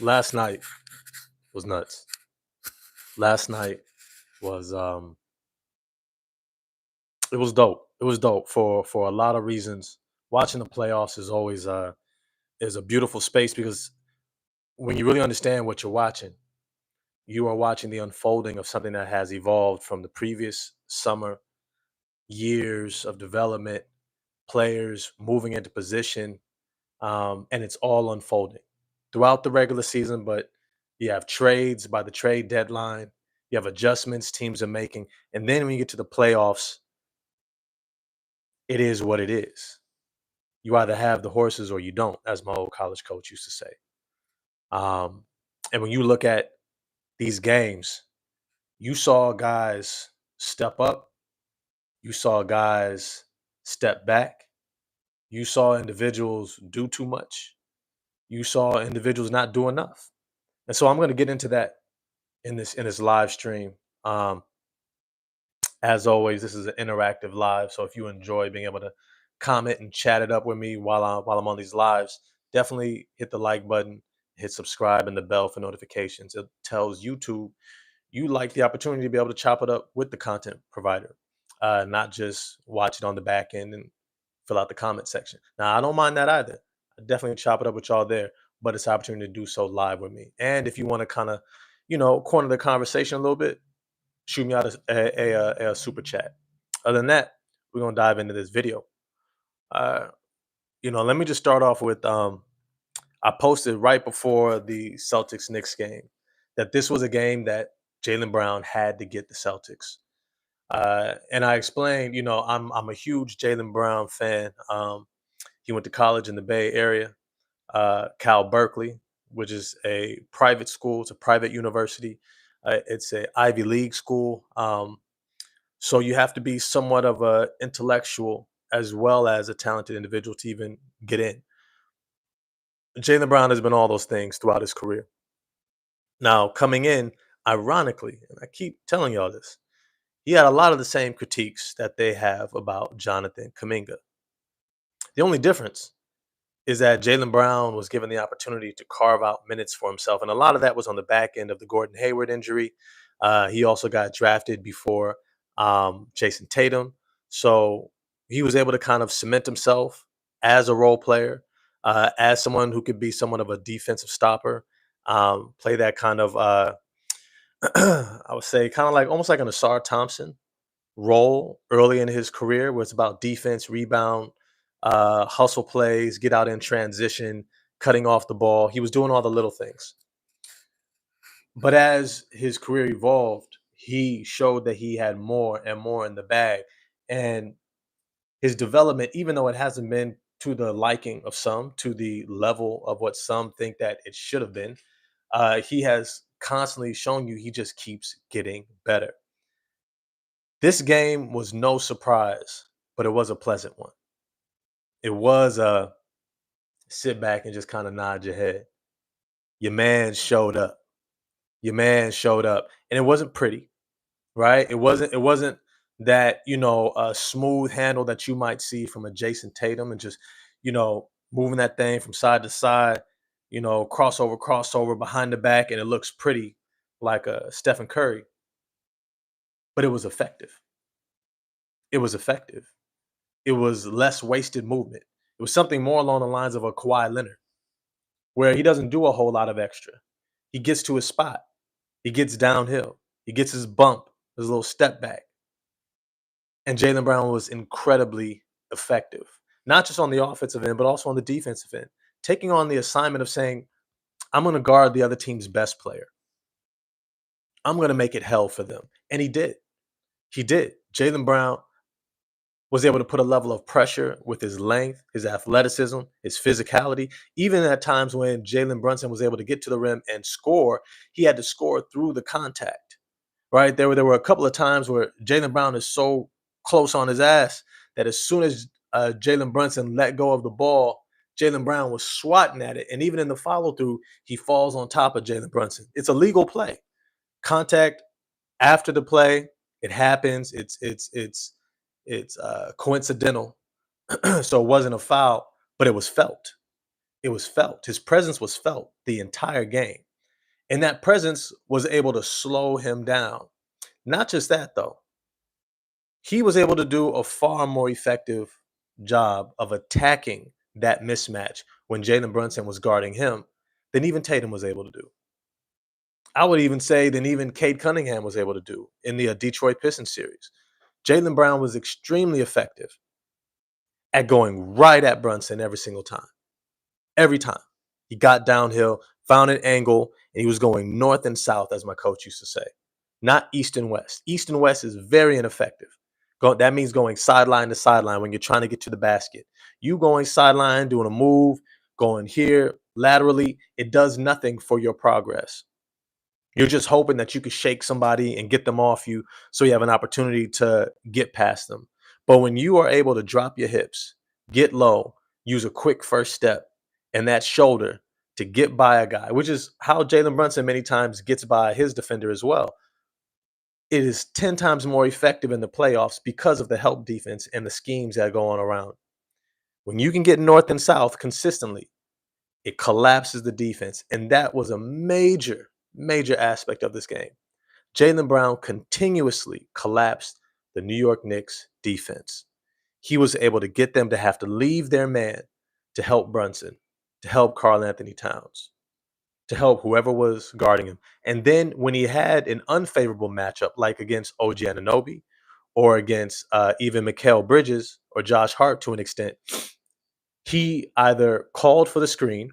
Last night was nuts. Last night was it was dope. It was dope for a lot of reasons. Watching the playoffs is a beautiful space because when you really understand what you're watching, you are watching the unfolding of something that has evolved from the previous summer, years of development, players moving into position, and it's all unfolding throughout the regular season. But you have trades by the trade deadline, you have adjustments teams are making, and then when you get to the playoffs, it is what it is. You either have the horses or you don't, as my old college coach used to say. Um, and when you look at these games, you saw guys step up, you saw guys step back, you saw individuals do too much, you saw individuals not do enough. And so I'm going to get into that in this live stream. Um, as always, this is an interactive live, so if you enjoy being able to comment and chat it up with me while I'm on these lives, definitely hit the like button, hit subscribe, and the bell for notifications. It tells YouTube you like the opportunity to be able to chop it up with the content provider, not just watch it on the back end and fill out the comment section. Now, I don't mind that either. I definitely chop it up with y'all there, but it's an opportunity to do so live with me. And if you want to kind of, corner the conversation a little bit, shoot me out a super chat. Other than that, we're gonna dive into this video. Uh, let me just start off with I posted right before the Celtics Knicks game that this was a game that Jaylen Brown had to get the Celtics. And I explained, I'm a huge Jaylen Brown fan. He went to college in the Bay Area, Cal Berkeley, which is a private school. It's a private university. It's a Ivy League school. So you have to be somewhat of a intellectual as well as a talented individual to even get in. Jaylen Brown has been all those things throughout his career. Now, coming in, ironically, and I keep telling y'all this, he had a lot of the same critiques that they have about Jonathan Kuminga. The only difference is that Jaylen Brown was given the opportunity to carve out minutes for himself, and a lot of that was on the back end of the Gordon Hayward injury. He also got drafted before Jason Tatum, so he was able to kind of cement himself as a role player, as someone who could be somewhat of a defensive stopper, play that kind of I would say kind of like almost like an Asar Thompson role early in his career, where it's about defense, rebound, hustle plays, get out in transition, cutting off the ball. He was doing all the little things. But as his career evolved, he showed that he had more and more in the bag. And his development, even though it hasn't been to the liking of some, to the level of what some think that it should have been, he has constantly shown you he just keeps getting better. This game was no surprise, but it was a pleasant one. It was a sit back and just kind of nod your head. Your man showed up. Your man showed up, and it wasn't pretty, right? It wasn't that a smooth handle that you might see from a Jason Tatum and just moving that thing from side to side, crossover behind the back, and it looks pretty like a Stephen Curry, but it was effective. It was effective. It was less wasted movement. It was something more along the lines of a Kawhi Leonard, where he doesn't do a whole lot of extra. He gets to his spot. He gets downhill. He gets his bump, his little step back. And Jaylen Brown was incredibly effective, not just on the offensive end, but also on the defensive end, taking on the assignment of saying, I'm going to guard the other team's best player. I'm going to make it hell for them. And he did. He did. Jaylen Brown was able to put a level of pressure with his length, his athleticism, his physicality. Even at times when Jalen Brunson was able to get to the rim and score, he had to score through the contact. Right? There were a couple of times where Jaylen Brown is so close on his ass that as soon as Jalen Brunson let go of the ball, Jaylen Brown was swatting at it. And even in the follow through, he falls on top of Jalen Brunson. It's a legal play. Contact after the play, it happens. It's coincidental, so it wasn't a foul, but it was felt. It was felt. His presence was felt the entire game. And that presence was able to slow him down. Not just that, though. He was able to do a far more effective job of attacking that mismatch when Jalen Brunson was guarding him than even Tatum was able to do. I would even say than even Cade Cunningham was able to do in the Detroit Pistons series. Jalen Brown was extremely effective at going right at Brunson every single time. Every time. He got downhill, found an angle, and he was going north and south, as my coach used to say, not east and west. East and west is very ineffective. That means going sideline to sideline when you're trying to get to the basket. You going sideline, doing a move, going here laterally, it does nothing for your progress. You're just hoping that you could shake somebody and get them off you so you have an opportunity to get past them. But when you are able to drop your hips, get low, use a quick first step and that shoulder to get by a guy, which is how Jalen Brunson many times gets by his defender as well. It is 10 times more effective in the playoffs because of the help defense and the schemes that go on around. When you can get north and south consistently, it collapses the defense. And that was a major, major aspect of this game. Jaylen Brown continuously collapsed the New York Knicks defense. He was able to get them to have to leave their man to help Brunson, to help Karl Anthony Towns, to help whoever was guarding him. And then when he had an unfavorable matchup, like against OG Anunoby or against even Mikal Bridges or Josh Hart to an extent, he either called for the screen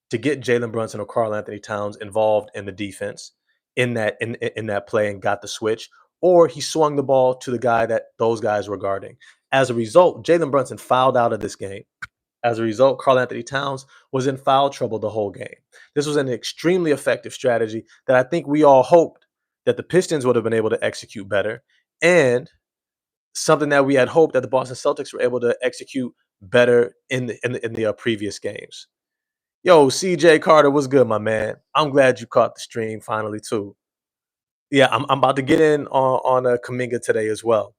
to get Jalen Brunson or Karl Anthony Towns involved in the defense in that play and got the switch, or he swung the ball to the guy that those guys were guarding. As a result, Jalen Brunson fouled out of this game. As a result, Karl Anthony Towns was in foul trouble the whole game. This was an extremely effective strategy that I think we all hoped that the Pistons would have been able to execute better, and something that we had hoped that the Boston Celtics were able to execute better in the previous games. Yo, CJ Carter, what's good, my man? I'm glad you caught the stream finally too. Yeah, I'm about to get in on a Kuminga today as well.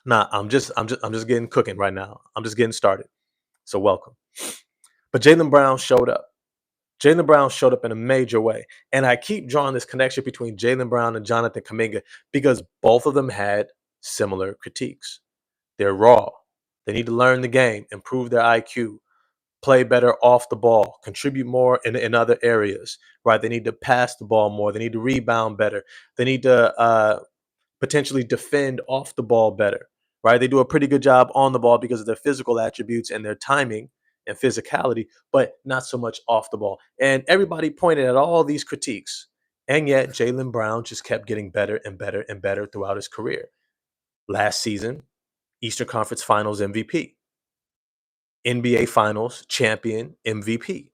Nah, I'm just getting cooking right now. I'm just getting started. So welcome. But Jaylen Brown showed up. Jaylen Brown showed up in a major way. And I keep drawing this connection between Jaylen Brown and Jonathan Kuminga because both of them had similar critiques. They're raw. They need to learn the game, improve their IQ, play better off the ball, contribute more in other areas, right? They need to pass the ball more. They need to rebound better. They need to potentially defend off the ball better, right? They do a pretty good job on the ball because of their physical attributes and their timing and physicality, but not so much off the ball. And everybody pointed at all these critiques. And yet Jaylen Brown just kept getting better and better and better throughout his career. Last season, Eastern Conference Finals MVP. NBA Finals champion MVP.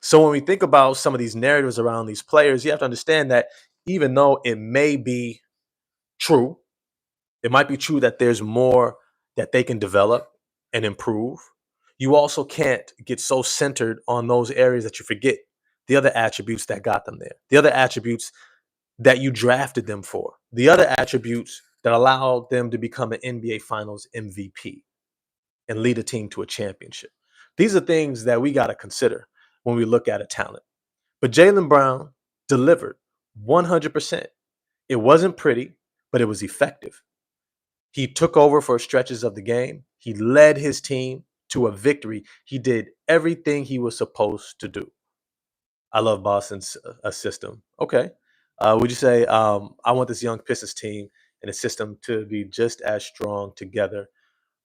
So when we think about some of these narratives around these players, you have to understand that even though it may be true, it might be true that there's more that they can develop and improve. You also can't get so centered on those areas that you forget the other attributes that got them there, the other attributes that you drafted them for, the other attributes that allowed them to become an NBA Finals MVP and lead a team to a championship. These are things that we got to consider when we look at a talent. But Jaylen Brown delivered 100%. It wasn't pretty, but it was effective. He took over for stretches of the game. He led his team to a victory. He did everything he was supposed to do. I love Boston's system. Okay. Would you say I want this young Pistons team and a system to be just as strong together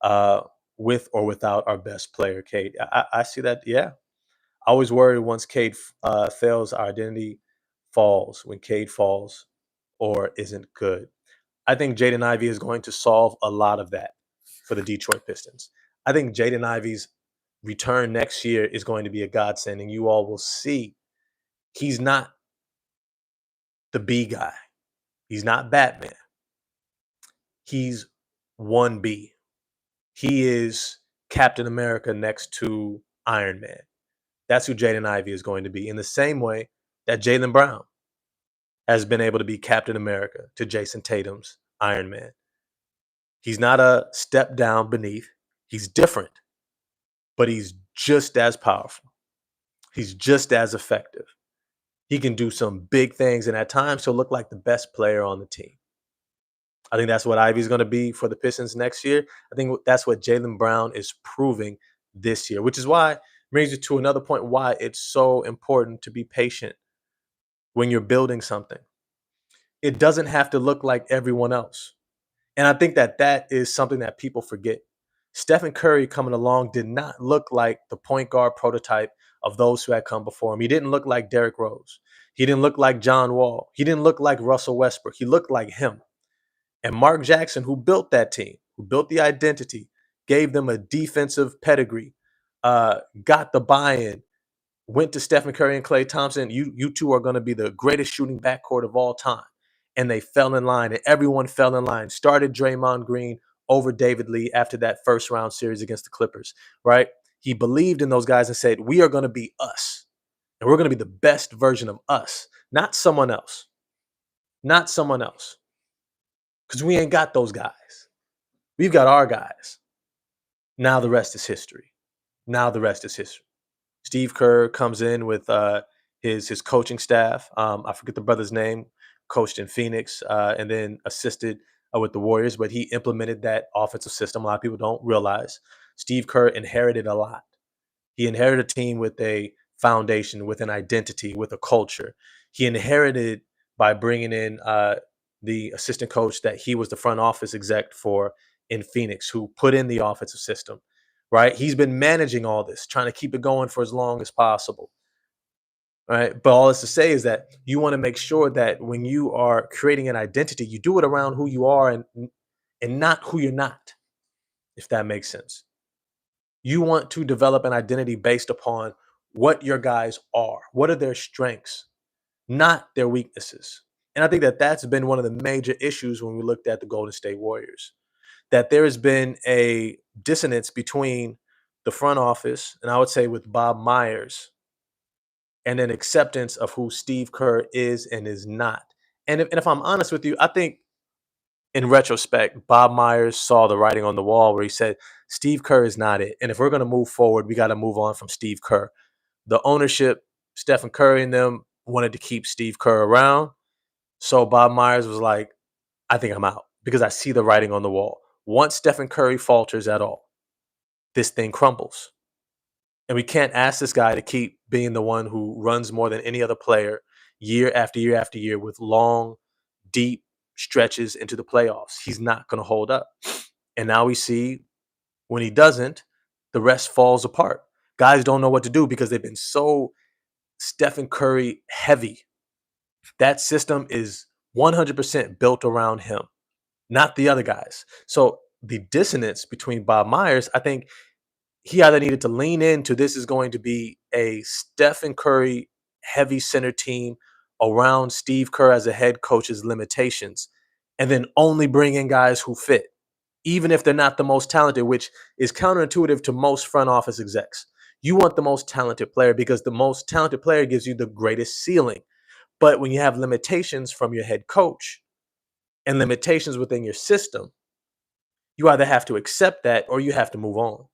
uh, with or without our best player, Cade? I see that. Yeah. I always worry once Cade fails, our identity falls when Cade falls or isn't good. I think Jaden Ivey is going to solve a lot of that for the Detroit Pistons. I think Jaden Ivey's return next year is going to be a godsend, and you all will see he's not the B guy. He's not Batman. He's 1B. He is Captain America next to Iron Man. That's who Jaden Ivey is going to be, in the same way that Jaylen Brown has been able to be Captain America to Jason Tatum's Iron Man. He's not a step down beneath. He's different, but he's just as powerful. He's just as effective. He can do some big things, and at times he'll look like the best player on the team. I think that's what Ivy's going to be for the Pistons next year. I think that's what Jaylen Brown is proving this year, which is why brings you to another point why it's so important to be patient when you're building something. It doesn't have to look like everyone else. And I think that that is something that people forget. Stephen Curry coming along did not look like the point guard prototype of those who had come before him. He didn't look like Derrick Rose. He didn't look like John Wall. He didn't look like Russell Westbrook. He looked like him. And Mark Jackson, who built that team, who built the identity, gave them a defensive pedigree, got the buy-in, went to Stephen Curry and Klay Thompson. You two are going to be the greatest shooting backcourt of all time. And they fell in line, and everyone fell in line. Started Draymond Green over David Lee after that first round series against the Clippers, right? He believed in those guys and said, we are going to be us. And we're going to be the best version of us, not someone else. Not someone else. Because we ain't got those guys. We've got our guys. Now the rest is history. Now the rest is history. Steve Kerr comes in with his coaching staff. I forget the brother's name. Coached in Phoenix and then assisted with the Warriors, but he implemented that offensive system. A lot of people don't realize Steve Kerr inherited a lot. He inherited a team with a foundation, with an identity, with a culture. He inherited by bringing in the assistant coach that he was the front office exec for in Phoenix, who put in the offensive system, right? He's been managing all this, trying to keep it going for as long as possible, right? But all this to say is that you want to make sure that when you are creating an identity, you do it around who you are and not who you're not, if that makes sense. You want to develop an identity based upon what your guys are. What are their strengths, not their weaknesses? And I think that that's been one of the major issues when we looked at the Golden State Warriors, that there has been a dissonance between the front office, and I would say with Bob Myers, and an acceptance of who Steve Kerr is and is not. And if I'm honest with you, I think in retrospect, Bob Myers saw the writing on the wall where he said, Steve Kerr is not it. And if we're going to move forward, we got to move on from Steve Kerr. The ownership, Stephen Curry and them wanted to keep Steve Kerr around. So Bob Myers was like, I think I'm out because I see the writing on the wall. Once Stephen Curry falters at all, this thing crumbles. And we can't ask this guy to keep being the one who runs more than any other player year after year after year with long, deep stretches into the playoffs. He's not going to hold up. And now we see when he doesn't, the rest falls apart. Guys don't know what to do because they've been so Stephen Curry heavy. That system is 100% built around him, not the other guys. So the dissonance between Bob Myers, I think he either needed to lean into this is going to be a Stephen Curry heavy center team around Steve Kerr as a head coach's limitations, and then only bring in guys who fit, even if they're not the most talented, which is counterintuitive to most front office execs. You want the most talented player because the most talented player gives you the greatest ceiling. But when you have limitations from your head coach and limitations within your system, you either have to accept that or you have to move on.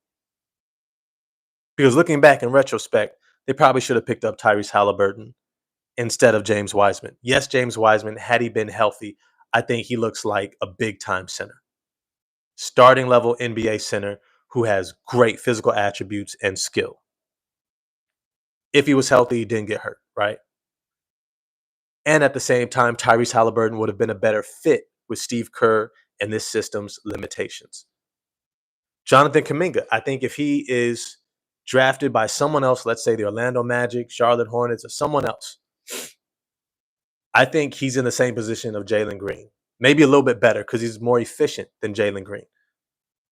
Because looking back in retrospect, they probably should have picked up Tyrese Halliburton instead of James Wiseman. Yes, James Wiseman, had he been healthy, I think he looks like a big time center. Starting level NBA center who has great physical attributes and skill. If he was healthy, he didn't get hurt, right? And at the same time, Tyrese Halliburton would have been a better fit with Steve Kerr and this system's limitations. Jonathan Kuminga, I think if he is drafted by someone else, let's say the Orlando Magic, Charlotte Hornets, or someone else, I think he's in the same position of Jaylen Green. Maybe a little bit better because he's more efficient than Jaylen Green.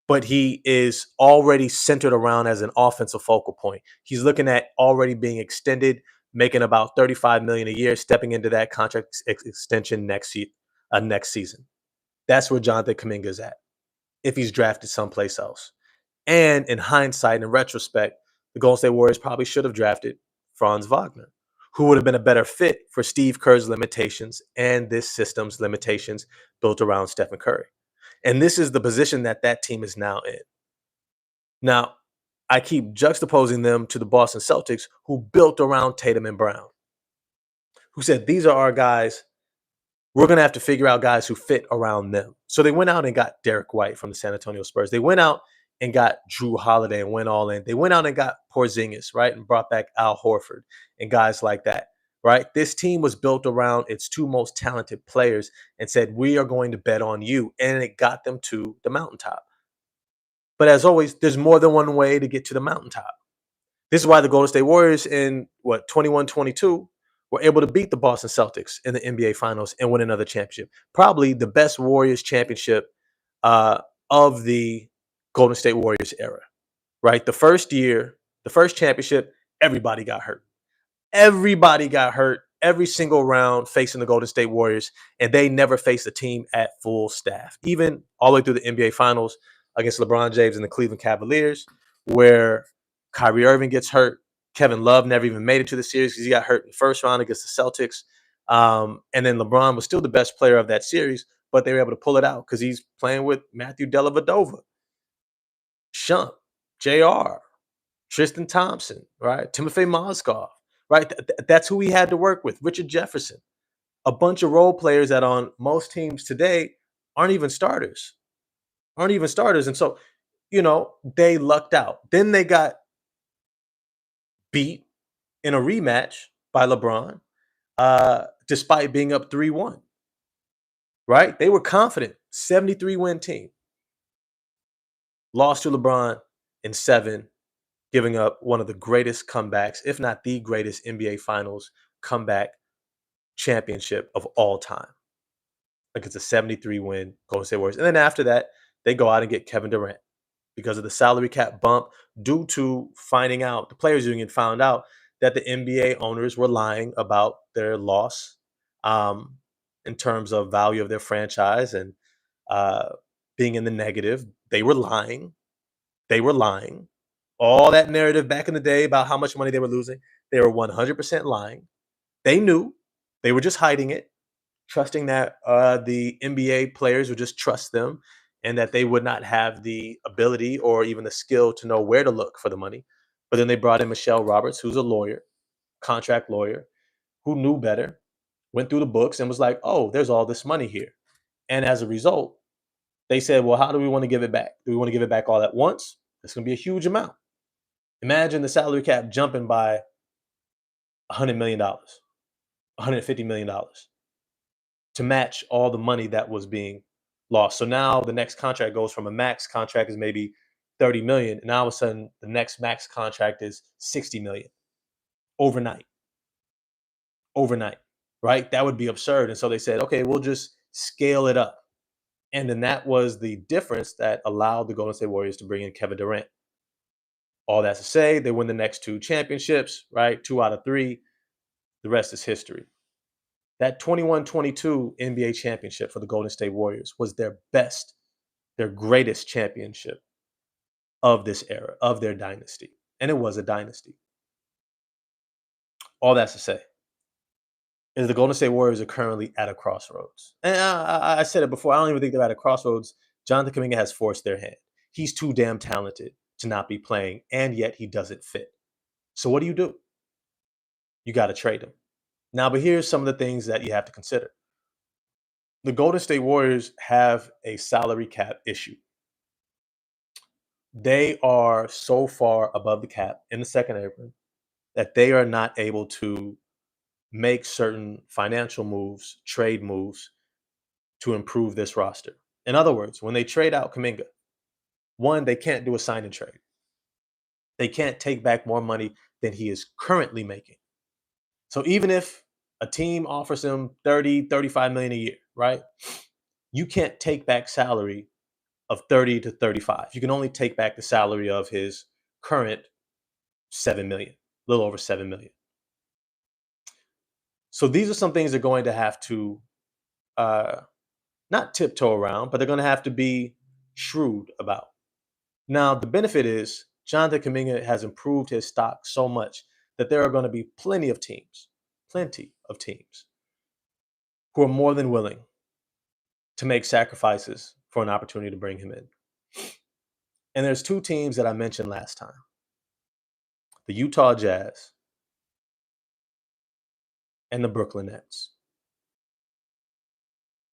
But he is already centered around as an offensive focal point. He's looking at already being extended, making about $35 million a year, stepping into that contract extension next season. That's where Jonathan Kuminga is at if he's drafted someplace else. And in hindsight, in retrospect, the Golden State Warriors probably should have drafted Franz Wagner, who would have been a better fit for Steve Kerr's limitations and this system's limitations built around Stephen Curry. And this is the position that that team is now in. Now, I keep juxtaposing them to the Boston Celtics, who built around Tatum and Brown, who said, these are our guys. We're going to have to figure out guys who fit around them. So they went out and got Derek White from the San Antonio Spurs. They went out and got Drew Holiday and went all in. They went out and got Porzingis, right? And brought back Al Horford and guys like that, right? This team was built around its two most talented players and said, we are going to bet on you. And it got them to the mountaintop. But as always, there's more than one way to get to the mountaintop. This is why the Golden State Warriors in 21-22 were able to beat the Boston Celtics in the NBA Finals and win another championship. Probably the best Warriors championship of the Golden State Warriors era, right? The first year, the first championship, everybody got hurt. Everybody got hurt every single round facing the Golden State Warriors, and they never faced a team at full staff, even all the way through the NBA Finals against LeBron James and the Cleveland Cavaliers, where Kyrie Irving gets hurt. Kevin Love never even made it to the series because he got hurt in the first round against the Celtics. And then LeBron was still the best player of that series, but they were able to pull it out because he's playing with Matthew Dellavedova, Shump, JR, Tristan Thompson, right? Timofey Mozgov, right? That's who he had to work with. Richard Jefferson, a bunch of role players that on most teams today aren't even starters. And so, they lucked out. Then they got beat in a rematch by LeBron, despite being up 3-1, right? They were confident, 73-win team. Lost to LeBron in 7, giving up one of the greatest comebacks, if not the greatest NBA Finals comeback championship of all time. Like it's a 73-win Golden State Warriors. And then after that, they go out and get Kevin Durant because of the salary cap bump due to finding out, the players union found out that the NBA owners were lying about their loss in terms of value of their franchise and being in the negative. They were lying. All that narrative back in the day about how much money they were losing, they were 100% lying. They knew. They were just hiding it, trusting that the NBA players would just trust them and that they would not have the ability or even the skill to know where to look for the money. But then they brought in Michelle Roberts, who's a lawyer, contract lawyer, who knew better, went through the books and was like, oh, there's all this money here. And as a result, they said, well, how do we want to give it back? Do we want to give it back all at once? It's going to be a huge amount. Imagine the salary cap jumping by $100 million, $150 million to match all the money that was being lost. So now the next contract goes from a max contract is maybe 30 million. And now all of a sudden the next max contract is 60 million overnight, right? That would be absurd. And so they said, okay, we'll just scale it up. And then that was the difference that allowed the Golden State Warriors to bring in Kevin Durant. All that to say, they win the next 2 championships, right? 2 out of 3. The rest is history. That 21-22 NBA championship for the Golden State Warriors was their best, their greatest championship of this era, of their dynasty. And it was a dynasty. All that's to say is the Golden State Warriors are currently at a crossroads. And I said it before, I don't even think they're at a crossroads. Jonathan Kuminga has forced their hand. He's too damn talented to not be playing, and yet he doesn't fit. So what do? You got to trade him. Now, but here's some of the things that you have to consider. The Golden State Warriors have a salary cap issue. They are so far above the cap in the second apron that they are not able to make certain financial moves, trade moves to improve this roster. In other words, when they trade out Kuminga, one, they can't do a sign and trade. They can't take back more money than he is currently making. So even if a team offers him 30, 35 million a year, right? You can't take back salary of 30 to 35. You can only take back the salary of his current 7 million, a little over 7 million. So these are some things they're going to have to not tiptoe around, but they're going to have to be shrewd about. Now, the benefit is Jonathan Kuminga has improved his stock so much that there are going to be plenty of teams who are more than willing to make sacrifices for an opportunity to bring him in. And there's 2 teams that I mentioned last time. the Utah Jazz, and the Brooklyn Nets.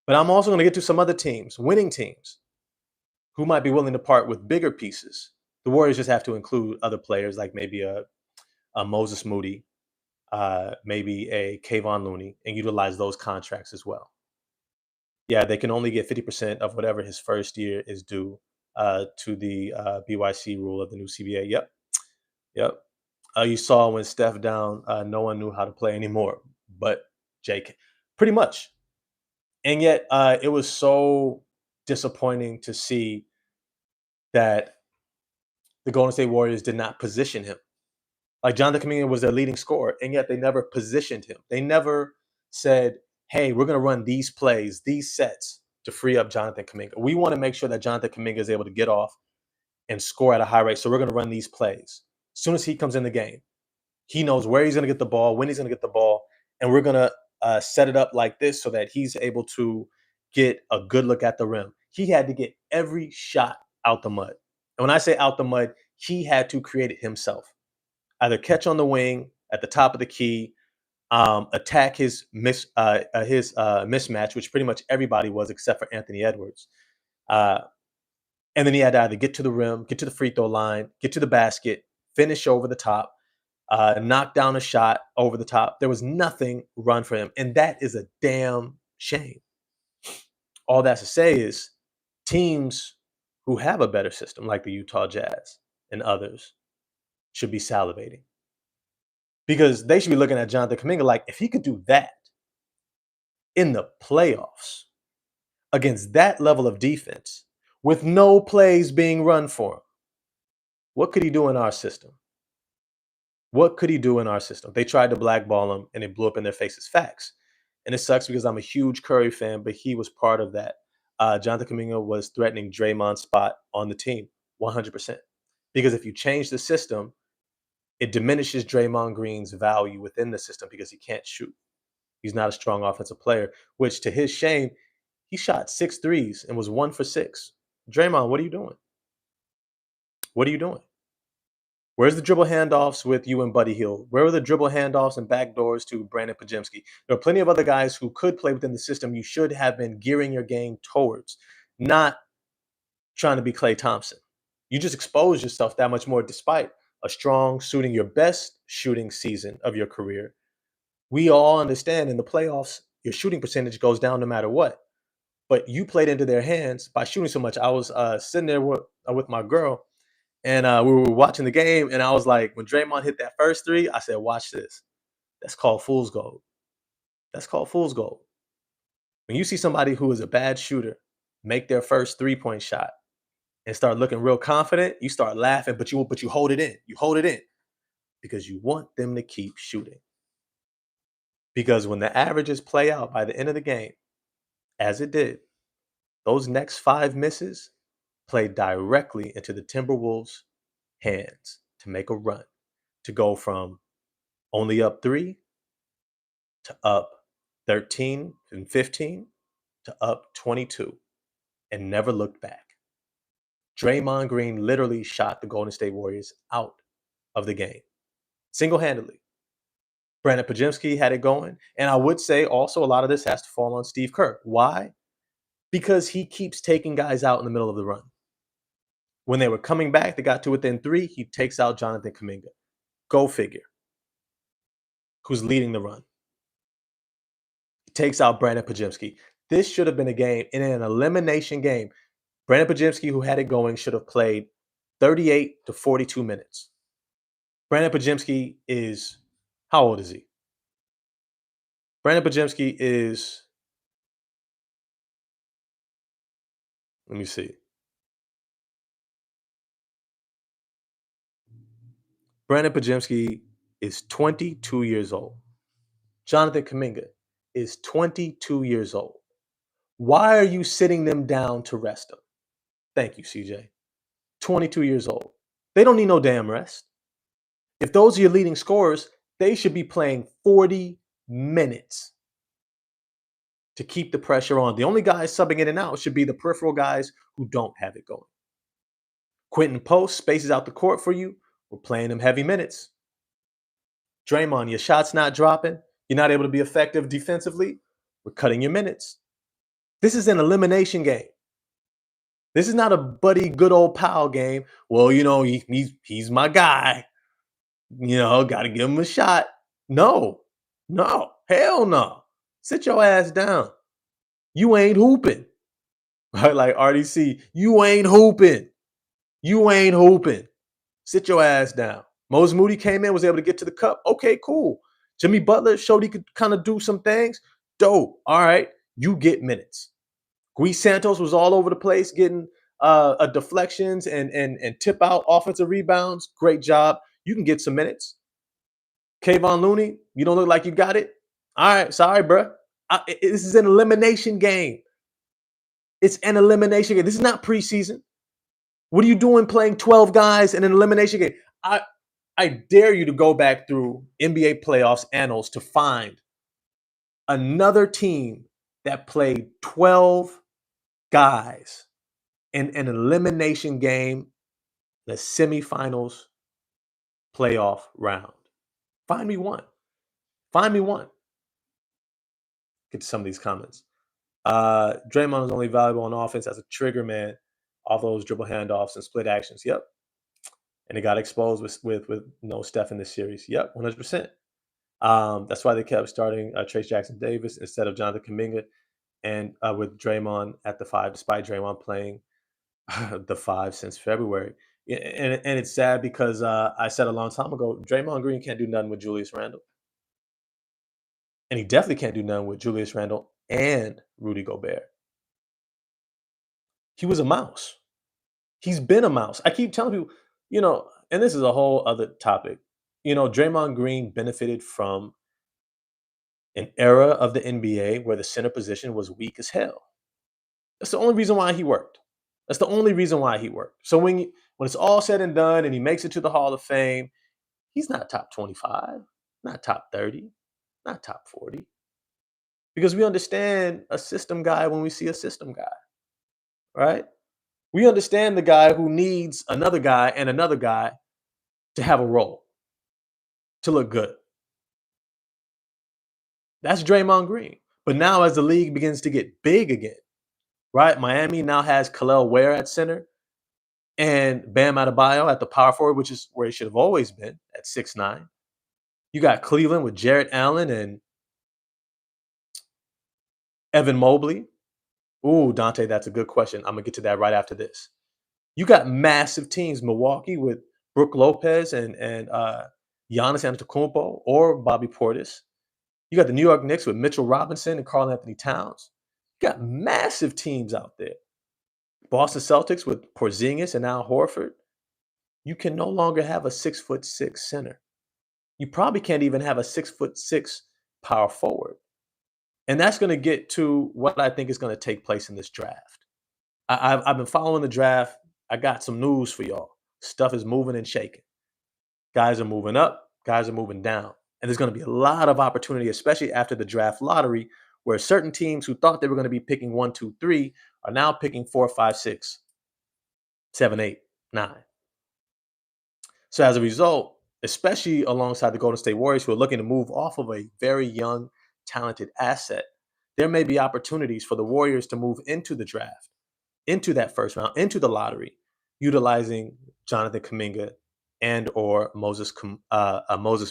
But I'm also going to get to some other teams, winning teams, who might be willing to part with bigger pieces. The Warriors just have to include other players like maybe a Moses Moody, maybe a Kayvon Looney, and utilize those contracts as well. Yeah, they can only get 50% of whatever his first year is due to the BYC rule of the new CBA. Yep, yep. You saw when Steph down, no one knew how to play anymore, but Jake, pretty much. And yet, it was so disappointing to see that the Golden State Warriors did not position him. Like Jonathan Kuminga was their leading scorer, and yet they never positioned him. They never said, "Hey, we're going to run these plays, these sets to free up Jonathan Kuminga. We want to make sure that Jonathan Kuminga is able to get off and score at a high rate. So we're going to run these plays. As soon as he comes in the game, he knows where he's going to get the ball, when he's going to get the ball, and we're going to set it up like this so that he's able to get a good look at the rim." He had to get every shot out the mud. And when I say out the mud, he had to create it himself. Either catch on the wing at the top of the key, attack his mismatch, which pretty much everybody was except for Anthony Edwards. Uh, and then he had to either get to the rim, get to the free throw line, get to the basket, finish over the top, knock down a shot over the top. There was nothing run for him. And that is a damn shame. All that's to say is teams who have a better system, like the Utah Jazz and others, should be salivating. Because they should be looking at Jonathan Kuminga like, if he could do that in the playoffs against that level of defense with no plays being run for him, what could he do in our system? What could he do in our system? They tried to blackball him and it blew up in their faces. Facts. And it sucks because I'm a huge Curry fan, but he was part of that. Jonathan Kuminga was threatening Draymond's spot on the team 100%. Because if you change the system, it diminishes Draymond Green's value within the system because he can't shoot. He's not a strong offensive player, which to his shame, he shot 6 threes and was 1 for 6. Draymond, what are you doing? What are you doing? Where's the dribble handoffs with you and Buddy Hield? Where were the dribble handoffs and backdoors to Brandon Pajemski? There are plenty of other guys who could play within the system you should have been gearing your game towards, not trying to be Klay Thompson. You just expose yourself that much more despite a strong shooting, your best shooting season of your career. We all understand in the playoffs, your shooting percentage goes down no matter what. But you played into their hands by shooting so much. I was sitting there with my girl, and we were watching the game, and I was like, when Draymond hit that first three, I said, watch this. That's called fool's gold. That's called fool's gold. When you see somebody who is a bad shooter make their first three-point shot and start looking real confident, you start laughing, but you hold it in. You hold it in because you want them to keep shooting. Because when the averages play out by the end of the game, as it did, those next 5 misses played directly into the Timberwolves' hands to make a run, to go from only up 3 to up 13 and 15 to up 22 and never looked back. Draymond Green literally shot the Golden State Warriors out of the game single-handedly. Brandon Pajemski had it going. And I would say also a lot of this has to fall on Steve Kerr. Why? Because he keeps taking guys out in the middle of the run. When they were coming back, they got to within 3, he takes out Jonathan Kuminga. Go figure. Who's leading the run? He takes out Brandon Pajemski. This should have been a game, in an elimination game. Brandon Pajemski, who had it going, should have played 38 to 42 minutes. Brandon Pajemski is, how old is he? Brandon Pajemski is, let me see. Brandon Pajemski is 22 years old. Jonathan Kuminga is 22 years old. Why are you sitting them down to rest them? Thank you, CJ. 22 years old. They don't need no damn rest. If those are your leading scorers, they should be playing 40 minutes to keep the pressure on. The only guys subbing in and out should be the peripheral guys who don't have it going. Quentin Post spaces out the court for you. We're playing them heavy minutes. Draymond, your shot's not dropping. You're not able to be effective defensively. We're cutting your minutes. This is an elimination game. This is not a buddy, good old pal game. Well, he's my guy. Got to give him a shot. No, no, hell no. Sit your ass down. You ain't hooping. Right? Like RDC, you ain't hooping. You ain't hooping. Sit your ass down. Moses Moody came in, was able to get to the cup. Okay, cool. Jimmy Butler showed he could kind of do some things. Dope. All right. You get minutes. Guy Santos was all over the place getting deflections and tip out offensive rebounds. Great job. You can get some minutes. Kayvon Looney, you don't look like you got it. All right, sorry, bro. This is an elimination game. It's an elimination game. This is not preseason. What are you doing playing 12 guys in an elimination game? I dare you to go back through NBA playoffs annals to find another team that played 12 guys in an elimination game, the semifinals playoff round. Find me one. Find me one. Get to some of these comments. Draymond is only valuable on offense as a trigger man, all those dribble handoffs and split actions. Yep. And it got exposed with no Steph in this series. Yep, 100%. That's why they kept starting Trace Jackson Davis instead of Jonathan Kuminga, and with Draymond at the 5, despite Draymond playing the 5 since February. Yeah, and it's sad because I said a long time ago, Draymond Green can't do nothing with Julius Randle, and he definitely can't do nothing with Julius Randle and Rudy Gobert. He was a mouse. He's been a mouse. I keep telling people, and this is a whole other topic. Draymond Green benefited from an era of the NBA where the center position was weak as hell. That's the only reason why he worked. That's the only reason why he worked. So when it's all said and done and he makes it to the Hall of Fame, he's not top 25, not top 30, not top 40. Because we understand a system guy when we see a system guy, right? We understand the guy who needs another guy and another guy to have a role, to look good. That's Draymond Green. But now as the league begins to get big again, right? Miami now has Khalil Ware at center and Bam Adebayo at the power forward, which is where he should have always been at 6'9". You got Cleveland with Jarrett Allen and Evan Mobley. Ooh, Dante, that's a good question. I'm going to get to that right after this. You got massive teams, Milwaukee with Brook Lopez and Giannis Antetokounmpo or Bobby Portis. You got the New York Knicks with Mitchell Robinson and Karl Anthony Towns. You got massive teams out there. Boston Celtics with Porzingis and Al Horford. You can no longer have a 6'6" center. You probably can't even have a 6'6" power forward. And that's going to get to what I think is going to take place in this draft. I've been following the draft. I got some news for y'all. Stuff is moving and shaking. Guys are moving up. Guys are moving down. And there's going to be a lot of opportunity, especially after the draft lottery, where certain teams who thought they were going to be picking 1, 2, 3 are now picking 4, 5, 6, 7, 8, 9. So as a result, especially alongside the Golden State Warriors, who are looking to move off of a very young, talented asset, there may be opportunities for the Warriors to move into the draft, into that first round, into the lottery, utilizing Jonathan Kuminga and or Moses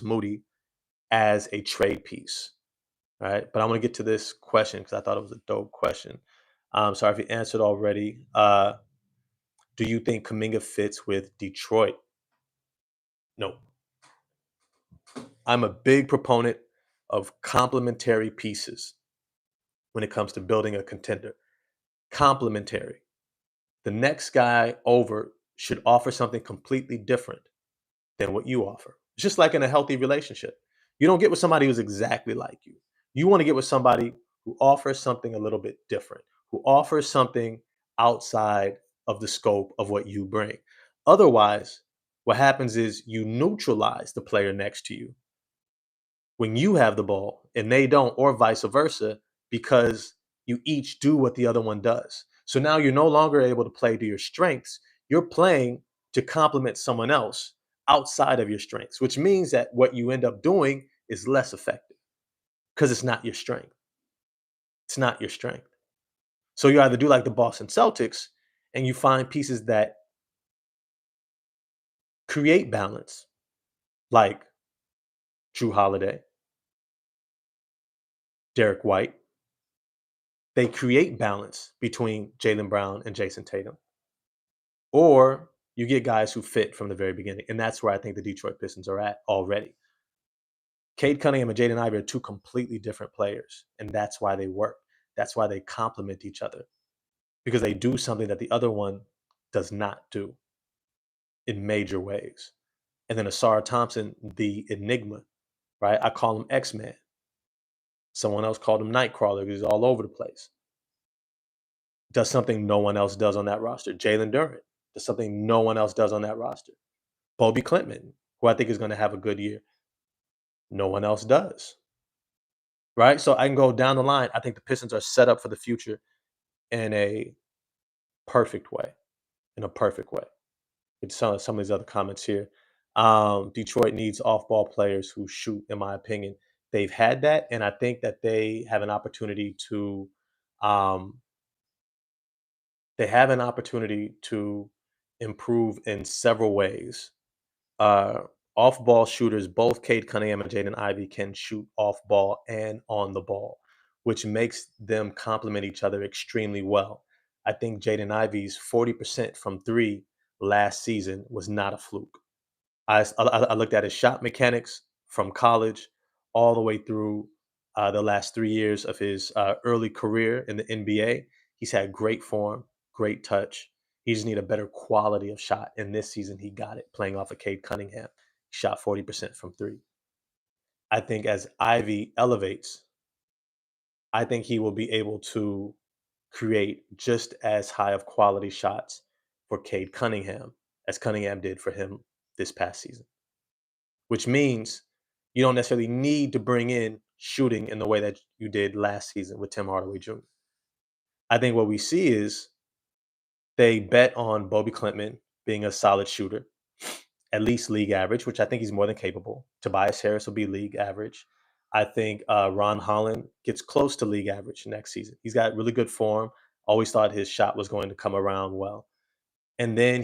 Moody as a trade piece. All right, but I'm going to get to this question because I thought it was a dope question. Sorry if you answered already. Do you think Kuminga fits with Detroit? No. I'm a big proponent of complementary pieces when it comes to building a contender. Complementary. The next guy over should offer something completely different than what you offer. It's just like in a healthy relationship. You don't get with somebody who's exactly like you. You want to get with somebody who offers something a little bit different, who offers something outside of the scope of what you bring. Otherwise, what happens is you neutralize the player next to you when you have the ball and they don't, or vice versa, because you each do what the other one does. So now you're no longer able to play to your strengths. You're playing to complement someone else outside of your strengths, which means that what you end up doing is less effective because it's not your strength. It's not your strength. So you either do like the Boston Celtics and you find pieces that create balance, like Drew Holiday, Derek White. They create balance between Jaylen Brown and Jason Tatum. Or you get guys who fit from the very beginning. And that's where I think the Detroit Pistons are at already. Cade Cunningham and Jaden Ivey are two completely different players. And that's why they work. That's why they complement each other. Because they do something that the other one does not do in major ways. And then Asara Thompson, the enigma, right? I call him X-Man. Someone else called him Nightcrawler because he's all over the place. Does something no one else does on that roster. Jalen Durant does something no one else does on that roster. Bobby Klintman, who I think is going to have a good year. No one else does. Right? So I can go down the line. I think the Pistons are set up for the future in a perfect way. In a perfect way. It's some of these other comments here. Detroit needs off-ball players who shoot, in my opinion. They've had that, and I think that um, they have an opportunity to improve in several ways. Uh, Off-ball shooters, both Cade Cunningham and Jaden Ivey can shoot off ball and on the ball, which makes them complement each other extremely well. I think Jaden Ivey's 40% from three last season was not a fluke. I looked at his shot mechanics from college all the way through the last 3 years of his early career in the NBA. He's had great form, great touch. He just need a better quality of shot. And this season, he got it playing off of Cade Cunningham. He shot 40% from three. I think as Ivy elevates, I think he will be able to create just as high of quality shots for Cade Cunningham as Cunningham did for him this past season, which means you don't necessarily need to bring in shooting in the way that you did last season with Tim Hardaway Jr. I think what we see is they bet on Bobby Klintman being a solid shooter, at least league average, which I think he's more than capable. Tobias Harris will be league average. I think Ron Holland gets close to league average next season. He's got really good form. Always thought his shot was going to come around well. And then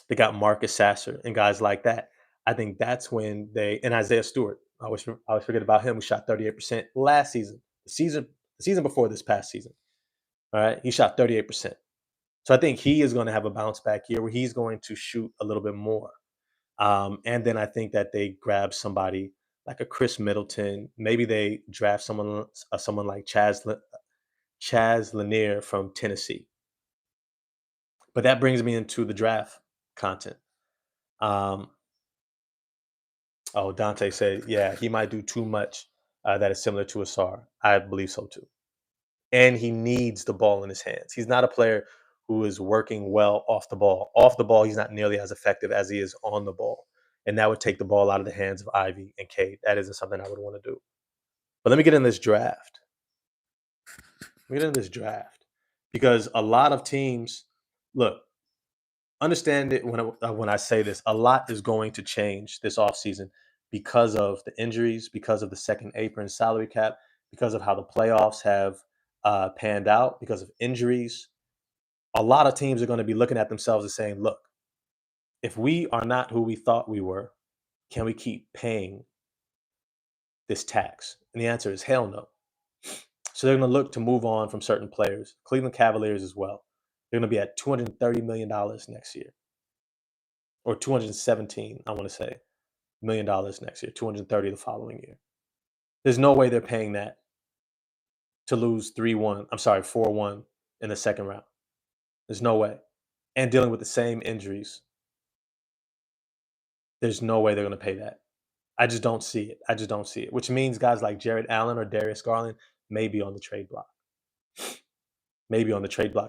they got Marcus Sasser and guys like that. I think that's when and Isaiah Stewart. I always forget about him, who shot 38% last season. The season before this past season. All right. He shot 38%. So I think he is going to have a bounce back year where he's going to shoot a little bit more. And then I think that they grab somebody like a Chris Middleton. Maybe they draft someone like Chaz Lanier from Tennessee. But that brings me into the draft content. Um, Dante said, yeah, he might do too much that is similar to Asar. I believe so too. And he needs the ball in his hands. He's not a player who is working well off the ball. Off the ball, he's not nearly as effective as he is on the ball. And that would take the ball out of the hands of Ivy and Cade. That isn't something I would want to do. But let me get in this draft. Because a lot of teams, look, understand it when I say this, a lot is going to change this offseason because of the injuries, because of the second apron salary cap, because of how the playoffs have panned out, because of injuries. A lot of teams are going to be looking at themselves and saying, look, if we are not who we thought we were, can we keep paying this tax? And the answer is hell no. So they're going to look to move on from certain players, Cleveland Cavaliers as well. They're going to be at $230 million next year, or 217, I want to say, $1 million next year, 230 the following year. There's no way they're paying that to lose 4-1 in the second round. There's no way. And dealing with the same injuries, there's no way they're going to pay that. I just don't see it. Which means guys like Jared Allen or Darius Garland may be on the trade block.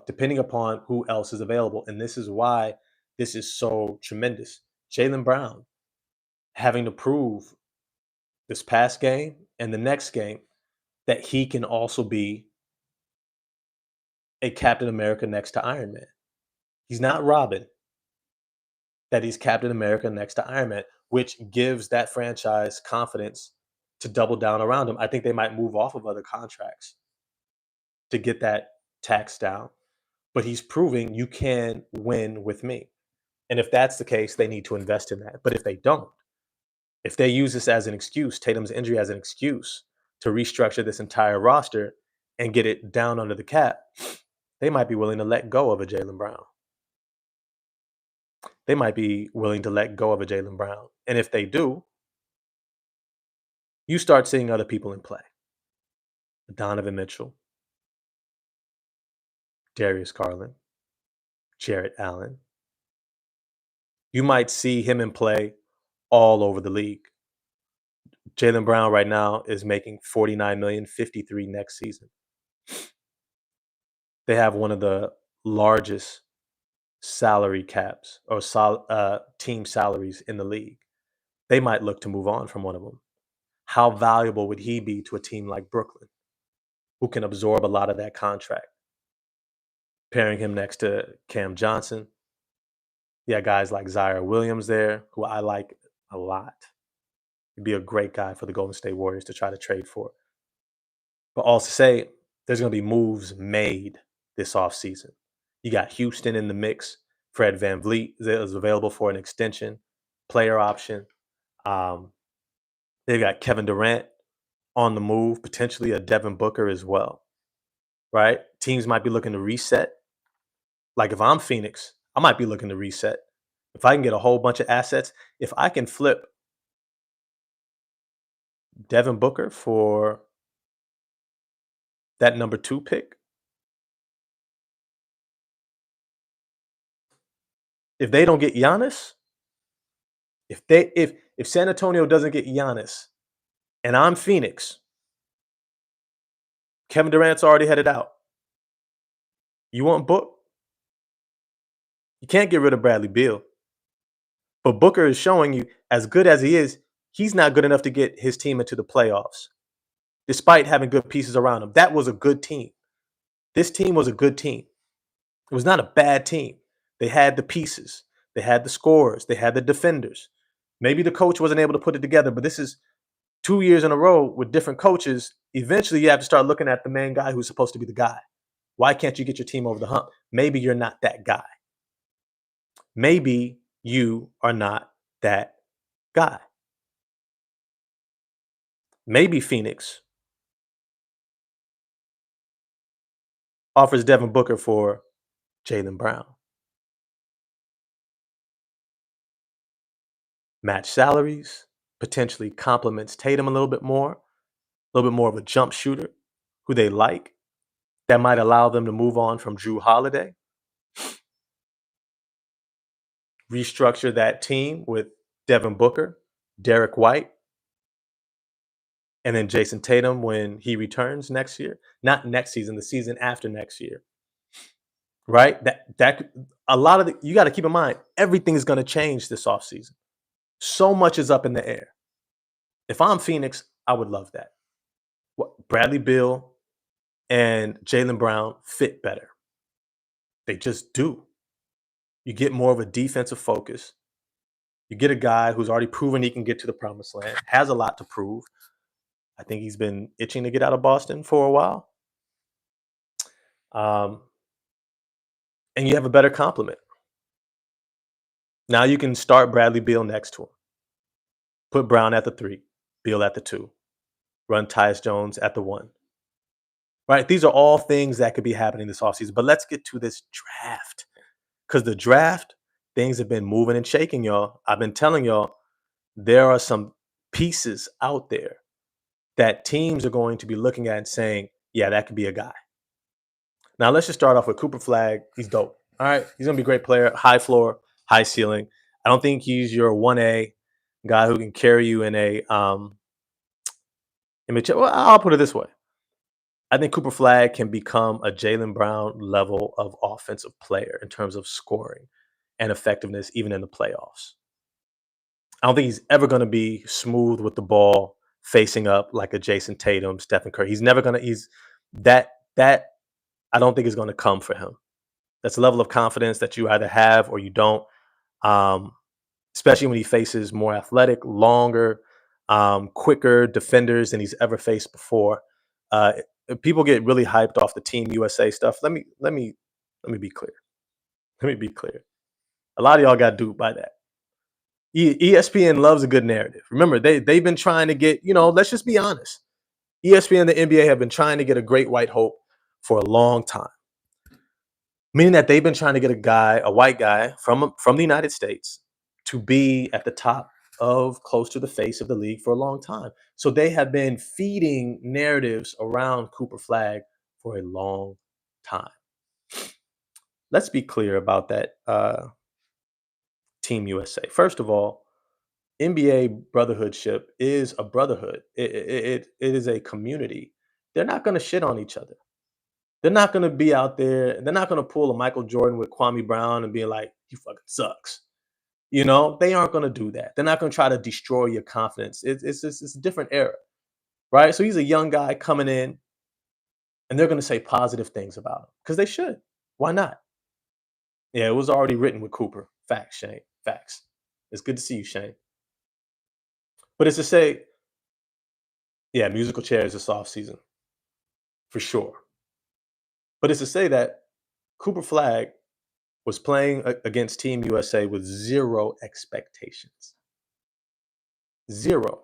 Depending upon who else is available. And this is why this is so tremendous. Jaylen Brown having to prove this past game and the next game that he can also be a Captain America next to Iron Man. He's not Robin. that he's Captain America next to Iron Man, which gives that franchise confidence to double down around him. I think they might move off of other contracts to get that tax down. But he's proving you can win with me. And if that's the case, they need to invest in that. But if they don't, if they use this as an excuse, Tatum's injury as an excuse to restructure this entire roster and get it down under the cap, they might be willing to let go of a Jaylen Brown. They might be willing to let go of a Jaylen Brown. And if they do, you start seeing other people in play. Donovan Mitchell, Darius Garland, Jarrett Allen. You might see him in play all over the league. Jaylen Brown right now is making $49 million, 53 next season. They have one of the largest salary caps or team salaries in the league. They might look to move on from one of them. How valuable would he be to a team like Brooklyn, who can absorb a lot of that contract? Pairing him next to Cam Johnson. Yeah, guys like Zaire Williams there, who I like a lot. He'd be a great guy for the Golden State Warriors to try to trade for. But also say there's going to be moves made this offseason. You got Houston in the mix. Fred VanVleet is available for an extension, player option. They've got Kevin Durant on the move, potentially a Devin Booker as well, right? Teams might be looking to reset. Like if I'm Phoenix, I might be looking to reset. If I can get a whole bunch of assets, if I can flip Devin Booker for that number 2 pick, if they don't get Giannis, if San Antonio doesn't get Giannis and I'm Phoenix, Kevin Durant's already headed out. You want Book? You can't get rid of Bradley Beal. But Booker is showing you, as good as he is, he's not good enough to get his team into the playoffs, despite having good pieces around him. That was a good team. This team was a good team. It was not a bad team. They had the pieces. They had the scorers. They had the defenders. Maybe the coach wasn't able to put it together, but this is 2 years in a row with different coaches. Eventually, you have to start looking at the main guy who's supposed to be the guy. Why can't you get your team over the hump? Maybe you're not that guy. Maybe you are not that guy. Maybe Phoenix offers Devin Booker for Jaylen Brown. Match salaries, potentially complements Tatum a little bit more of a jump shooter who they like. That might allow them to move on from Drew Holiday. Restructure that team with Devin Booker, Derek White, and then Jason Tatum when he returns next year. Not next season, the season after next year. Right? That a lot of you got to keep in mind, everything's going to change this offseason. So much is up in the air. If I'm Phoenix, I would love that. Bradley Beal and Jaylen Brown fit better. They just do. You get more of a defensive focus. You get a guy who's already proven he can get to the promised land, has a lot to prove. I think he's been itching to get out of Boston for a while. And you have a better complement. Now you can start Bradley Beal next to him. Put Brown at the 3, Beal at the 2. Run Tyus Jones at the 1. Right? These are all things that could be happening this offseason. But let's get to this draft. Because the draft, things have been moving and shaking, y'all. I've been telling y'all, there are some pieces out there that teams are going to be looking at and saying, yeah, that could be a guy. Now, let's just start off with Cooper Flagg. He's dope. All right. He's going to be a great player. High floor, high ceiling. I don't think he's your 1A guy who can carry you in a well, I'll put it this way. I think Cooper Flagg can become a Jaylen Brown level of offensive player in terms of scoring and effectiveness, even in the playoffs. I don't think he's ever going to be smooth with the ball facing up like a Jason Tatum, Stephen Curry. He's never going to, that I don't think is going to come for him. That's a level of confidence that you either have or you don't. especially when he faces more athletic, longer, quicker defenders than he's ever faced before. Uh, People get really hyped off the Team USA stuff. Let me be clear. Let me be clear. A lot of y'all got duped by that. ESPN loves a good narrative. Remember, they've been trying to get, let's just be honest. ESPN and the NBA have been trying to get a great white hope for a long time. Meaning that they've been trying to get a white guy from the United States to be at the top of close to the face of the league for a long time. So they have been feeding narratives around Cooper Flag for a long time. Let's be clear about that Team USA. First of all, NBA brotherhoodship is a brotherhood. It is a community. They're not going to shit on each other. They're not going to be out there. They're not going to pull a Michael Jordan with Kwame Brown and be like, "He fucking sucks." They aren't going to do that. They're not going to try to destroy your confidence. It's a different era, right? So he's a young guy coming in, and they're going to say positive things about him because they should. Why not? Yeah, it was already written with Cooper. Facts, Shane. Facts. It's good to see you, Shane. But it's to say, yeah, musical chairs this off season for sure. But it's to say that Cooper Flag was playing against Team USA with zero expectations. Zero.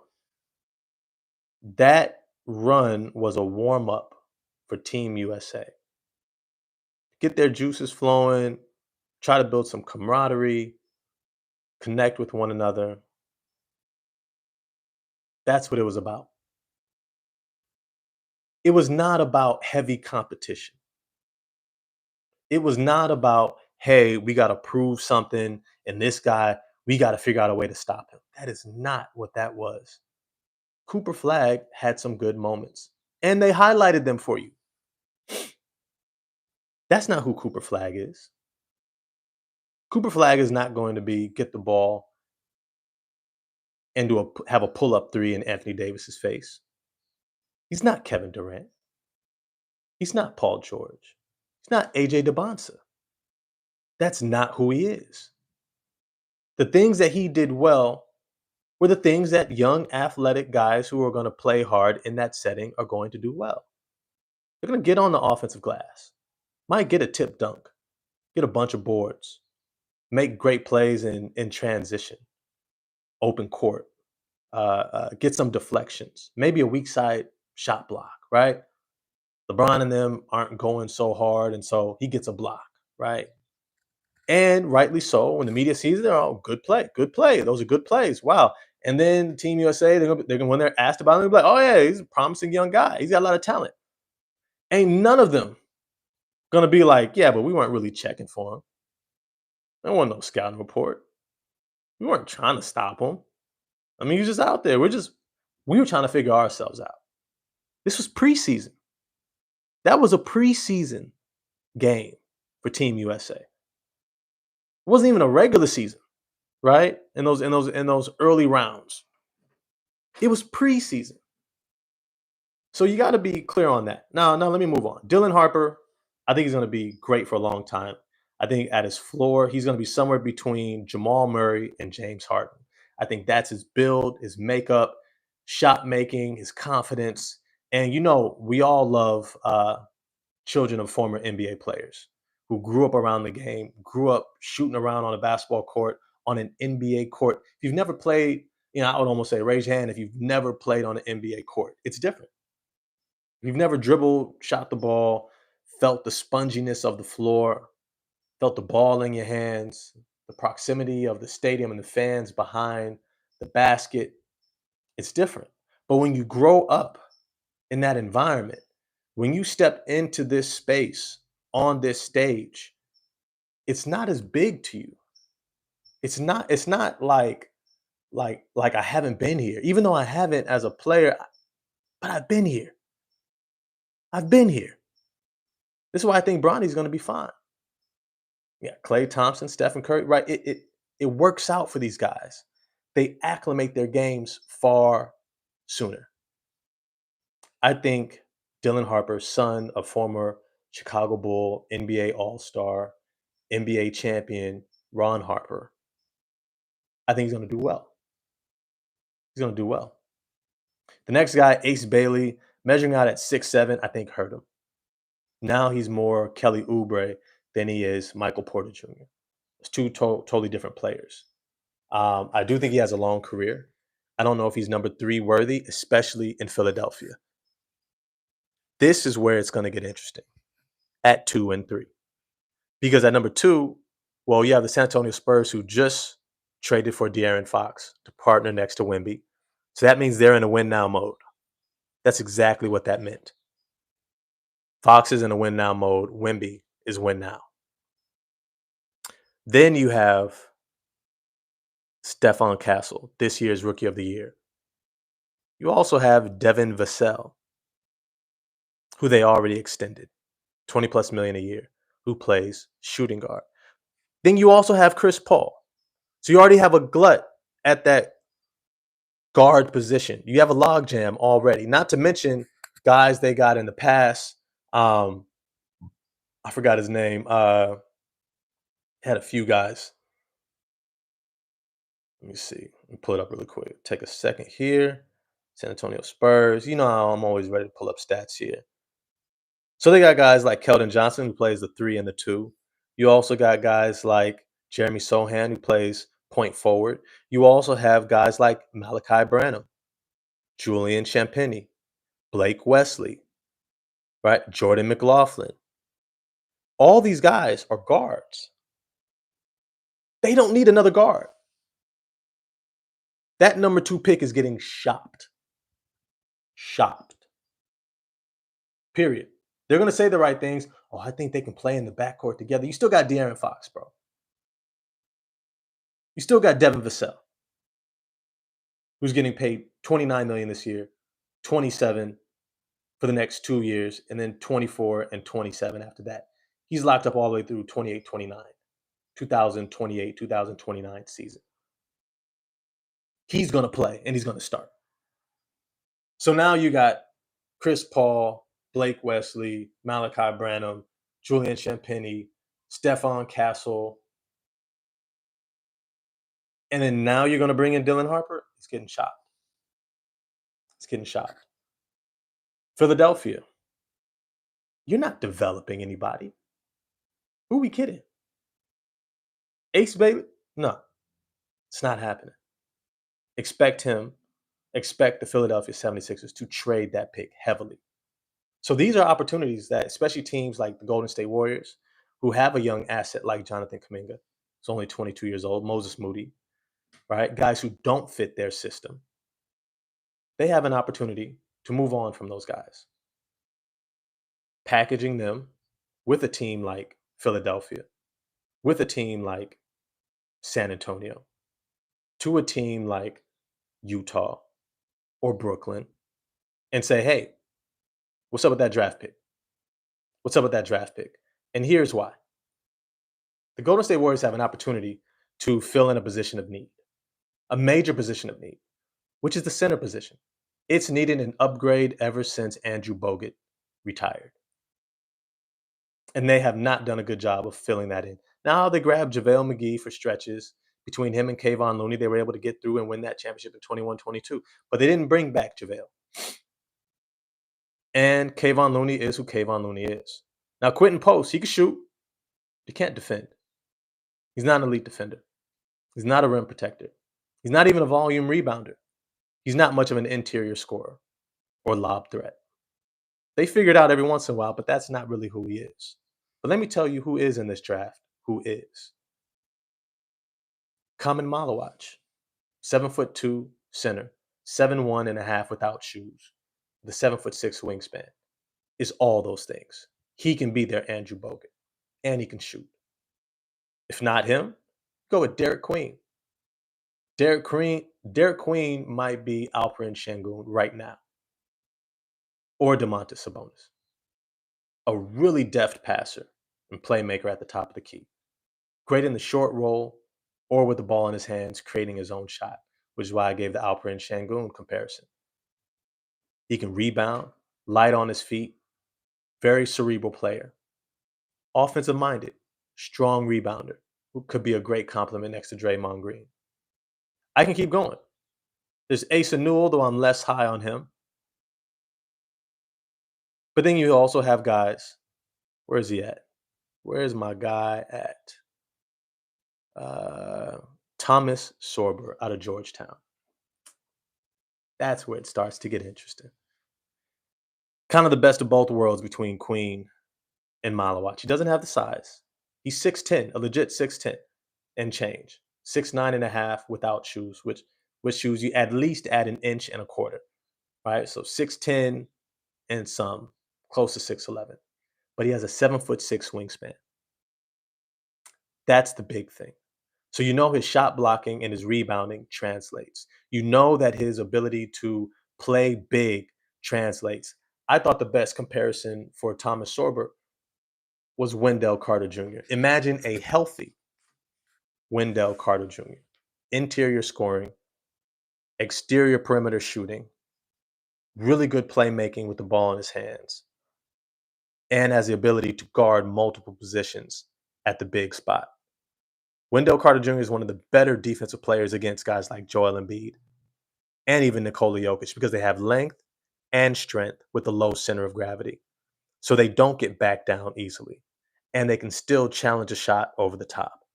That run was a warm up for Team USA. Get their juices flowing, try to build some camaraderie, connect with one another. That's what it was about. It was not about heavy competition. It was not about, hey, we got to prove something, and this guy, we got to figure out a way to stop him. That is not what that was. Cooper Flag had some good moments, and they highlighted them for you. That's not who Cooper Flag is. Cooper Flag is not going to be get the ball and have a pull up three in Anthony Davis's face. He's not Kevin Durant. He's not Paul George. He's not AJ DeBonsa. That's not who he is. The things that he did well were the things that young athletic guys who are going to play hard in that setting are going to do well. They're going to get on the offensive glass, might get a tip dunk, get a bunch of boards, make great plays in transition, open court, get some deflections, maybe a weak side shot block, right? LeBron and them aren't going so hard, and so he gets a block, right? And rightly so. When the media sees it, they're all good play, good play. Those are good plays. Wow. And then Team USA, they're gonna when they're asked about him, they'll be like, "Oh yeah, he's a promising young guy. He's got a lot of talent." Ain't none of them gonna be like, "Yeah, but we weren't really checking for him. There wasn't no scouting report. We weren't trying to stop him. I mean, he's just out there. We were trying to figure ourselves out. This was preseason. That was a preseason game for Team USA. It wasn't even a regular season, right? In those early rounds. It was preseason. So you got to be clear on that. Now let me move on. Dylan Harper, I think he's going to be great for a long time. I think at his floor, he's going to be somewhere between Jamal Murray and James Harden. I think that's his build, his makeup, shot making, his confidence. And we all love children of former NBA players who grew up around the game, grew up shooting around on a basketball court, on an NBA court. If you've never played, I would almost say raise your hand if you've never played on an NBA court. It's different. If you've never dribbled, shot the ball, felt the sponginess of the floor, felt the ball in your hands, the proximity of the stadium and the fans behind the basket, it's different. But when you grow up in that environment, when you step into this space on this stage, it's not as big to you. It's not like I haven't been here. Even though I haven't as a player, but I've been here. I've been here. This is why I think Bronny's going to be fine. Yeah, Clay Thompson, Stephen Curry, right? It works out for these guys. They acclimate their games far sooner. I think Dylan Harper, son of former Chicago Bull, NBA All-Star, NBA champion Ron Harper, I think he's going to do well. He's going to do well. The next guy, Ace Bailey, measuring out at 6'7", I think hurt him. Now he's more Kelly Oubre than he is Michael Porter Jr. It's two totally different players. I do think he has a long career. I don't know if he's number 3 worthy, especially in Philadelphia. This is where it's going to get interesting at 2 and 3. Because at number 2, well, you have the San Antonio Spurs who just traded for De'Aaron Fox to partner next to Wemby. So that means they're in a win now mode. That's exactly what that meant. Fox is in a win now mode. Wemby is win now. Then you have Stephon Castle, this year's Rookie of the Year. You also have Devin Vassell, who they already extended, 20 plus million a year, who plays shooting guard. Then you also have Chris Paul. So you already have a glut at that guard position. You have a logjam already. Not to mention guys they got in the past. I forgot his name. Had a few guys. Let me see. Let me pull it up really quick. Take a second here. San Antonio Spurs. You know how I'm always ready to pull up stats here. So they got guys like Keldon Johnson, who plays the 3 and the 2. You also got guys like Jeremy Sohan, who plays point forward. You also have guys like Malachi Branham, Julian Champagnie, Blake Wesley, right? Jordan McLaughlin. All these guys are guards. They don't need another guard. That number 2 pick is getting shopped. Shopped. Period. They're going to say the right things. Oh, I think they can play in the backcourt together. You still got De'Aaron Fox, bro. You still got Devin Vassell, who's getting paid $29 million this year, 27 for the next 2 years, and then 24 and 27 after that. He's locked up all the way through 28, 29, 2028, 2029 season. He's going to play, and he's going to start. So now you got Chris Paul, Blake Wesley, Malachi Branham, Julian Champagnie, Stephon Castle, and then now you're going to bring in Dylan Harper? It's getting shot. It's getting shot. Philadelphia, you're not developing anybody. Who are we kidding? Ace Bailey? No, it's not happening. Expect the Philadelphia 76ers to trade that pick heavily. So these are opportunities that, especially teams like the Golden State Warriors, who have a young asset like Jonathan Kuminga, who's only 22 years old, Moses Moody, right? Guys who don't fit their system. They have an opportunity to move on from those guys. Packaging them with a team like Philadelphia, with a team like San Antonio, to a team like Utah or Brooklyn, and say, hey, what's up with that draft pick? What's up with that draft pick? And here's why. The Golden State Warriors have an opportunity to fill in a position of need, a major position of need, which is the center position. It's needed an upgrade ever since Andrew Bogut retired. And they have not done a good job of filling that in. Now they grabbed JaVale McGee for stretches. Between him and Kayvon Looney, they were able to get through and win that championship in 21-22. But they didn't bring back JaVale. And Kayvon Looney is who Kayvon Looney is. Now, Quentin Post, he can shoot. He can't defend. He's not an elite defender. He's not a rim protector. He's not even a volume rebounder. He's not much of an interior scorer or lob threat. They figure it out every once in a while, but that's not really who he is. But let me tell you who is in this draft. Who is? Kamen Malawach, 7'2" center, 7'1.5" without shoes, the 7'6" wingspan, is all those things. He can be their Andrew Bogut, and he can shoot. If not him, go with Derek Queen. Derek Queen might be Alperen Şengün right now, or Domantas Sabonis. A really deft passer and playmaker at the top of the key. Great in the short roll or with the ball in his hands, creating his own shot, which is why I gave the Alperen Şengün comparison. He can rebound, light on his feet, very cerebral player. Offensive minded, strong rebounder, who could be a great complement next to Draymond Green. I can keep going. There's Asa Newell, though I'm less high on him. But then you also have guys. Where is he at? Where is my guy at? Uh, Thomas Sorber out of Georgetown. That's where it starts to get interesting. Kind of the best of both worlds between Queen and Malawach. He doesn't have the size. He's 6'10", a legit 6'10" and change. 6'9" and a half without shoes, which with shoes you at least add an inch and a quarter, right? So 6'10" and some, close to 6'11". But he has a 7'6" wingspan. That's the big thing. So you know his shot blocking and his rebounding translates. You know that his ability to play big translates. I thought the best comparison for Thomas Sorber was Wendell Carter Jr. Imagine a healthy Wendell Carter Jr. Interior scoring, exterior perimeter shooting, really good playmaking with the ball in his hands, and has the ability to guard multiple positions at the big spot. Wendell Carter Jr. is one of the better defensive players against guys like Joel Embiid and even Nikola Jokic because they have length and strength with a low center of gravity. So they don't get back down easily and they can still challenge a shot over the top.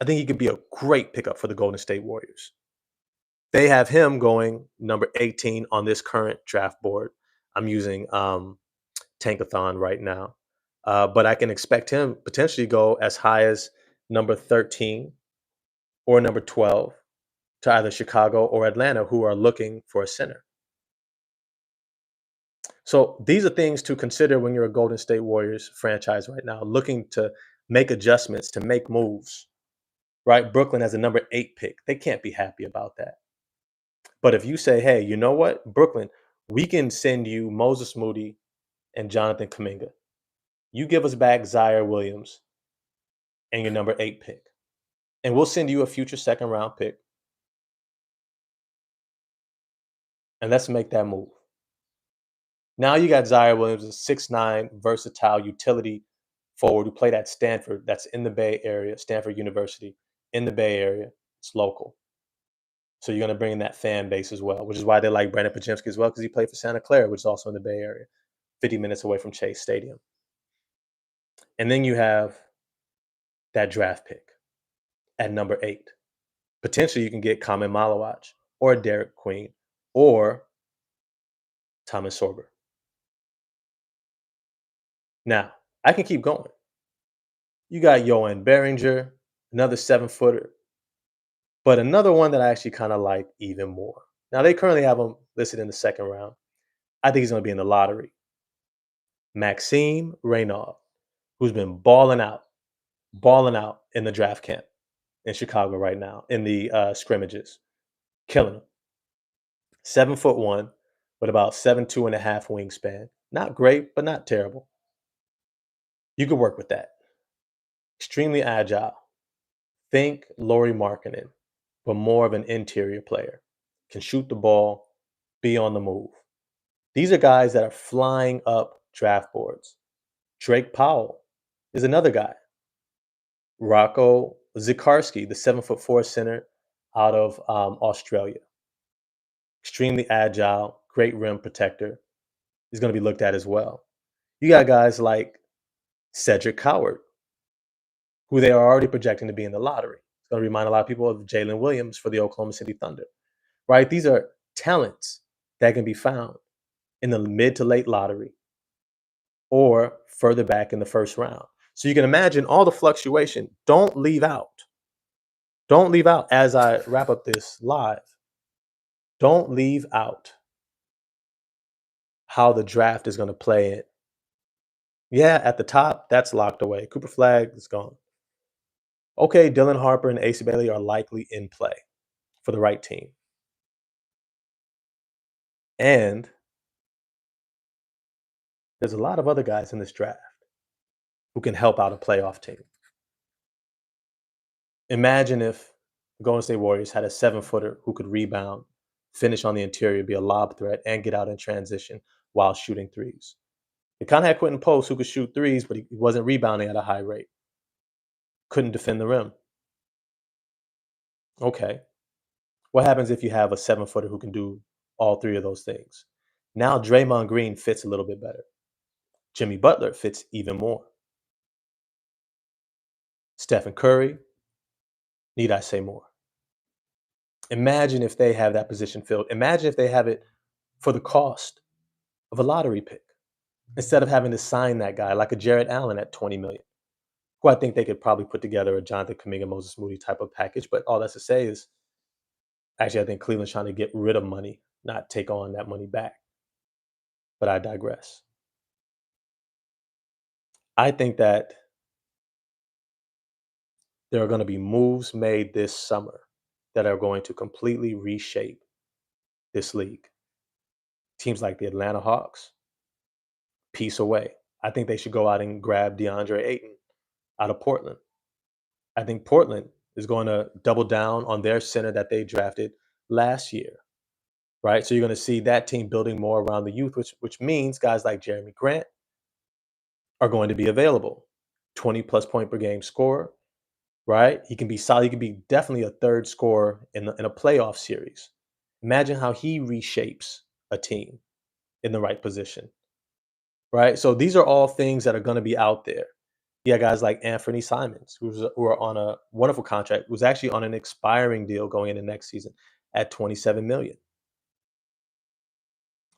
I think he could be a great pickup for the Golden State Warriors. They have him going number 18 on this current draft board. I'm using Tankathon right now. But I can expect him potentially go as high as number 13 or number 12 to either Chicago or Atlanta who are looking for a center. So these are things to consider when you're a Golden State Warriors franchise right now, looking to make adjustments, to make moves. Right? Brooklyn has a number 8 pick. They can't be happy about that. But if you say, hey, you know what, Brooklyn, we can send you Moses Moody and Jonathan Kuminga. You give us back Zaire Williams and your number 8 pick. And we'll send you a future second round pick. And let's make that move. Now you got Zaire Williams, a 6'9", versatile utility forward who played at Stanford. That's in the Bay Area, Stanford University, in the Bay Area. It's local. So you're going to bring in that fan base as well, which is why they like Brandon Pajemski as well, because he played for Santa Clara, which is also in the Bay Area, 50 minutes away from Chase Stadium. And then you have that draft pick at number 8. Potentially you can get Kamen Malawach or Derek Queen or Thomas Sorber. Now, I can keep going. You got Johan Behringer, another 7-footer, but another one that I actually kind of like even more. Now, they currently have him listed in the second round. I think he's going to be in the lottery. Maxime Reynaud, who's been balling out in the draft camp in Chicago right now, in the scrimmages, killing him. 7'1", with about 7'2" and a half wingspan. Not great, but not terrible. You could work with that. Extremely agile. Think Lauri Markkanen, but more of an interior player. Can shoot the ball, be on the move. These are guys that are flying up draft boards. Drake Powell is another guy. Rocco Zikarski, the 7'4" center out of Australia. Extremely agile, great rim protector. He's going to be looked at as well. You got guys like Cedric Coward, who they are already projecting to be in the lottery. It's going to remind a lot of people of Jaylen Williams for the Oklahoma City Thunder, right? These are talents that can be found in the mid to late lottery or further back in the first round. So you can imagine all the fluctuation. Don't leave out as I wrap up this live. Don't leave out how the draft is going to play it. Yeah, at the top, that's locked away. Cooper Flag is gone. Okay, Dylan Harper and AC Bailey are likely in play for the right team. And there's a lot of other guys in this draft who can help out a playoff team. Imagine if the Golden State Warriors had a 7-footer who could rebound, finish on the interior, be a lob threat, and get out in transition while shooting threes. They kind of had Quentin Post who could shoot threes, but he wasn't rebounding at a high rate. Couldn't defend the rim. Okay. What happens if you have a 7-footer who can do all three of those things? Now Draymond Green fits a little bit better. Jimmy Butler fits even more. Stephen Curry, need I say more? Imagine if they have that position filled. Imagine if they have it for the cost of a lottery pick instead of having to sign that guy like a Jared Allen at 20 million, who I think they could probably put together a Jonathan Kuminga, Moses Moody type of package. But all that's to say is, actually, I think Cleveland's trying to get rid of money, not take on that money back. But I digress. I think that there are going to be moves made this summer that are going to completely reshape this league. Teams like the Atlanta Hawks, piece away. I think they should go out and grab DeAndre Ayton out of Portland. I think Portland is going to double down on their center that they drafted last year, right? So you're going to see that team building more around the youth, which means guys like Jeremy Grant are going to be available. 20 plus point per game scorer, right? He can be solid. He can be definitely a third scorer in a playoff series. Imagine how he reshapes a team in the right position, right? So these are all things that are going to be out there. Yeah, guys like Anthony Simons, who are on a wonderful contract, who's actually on an expiring deal going into next season at 27 million.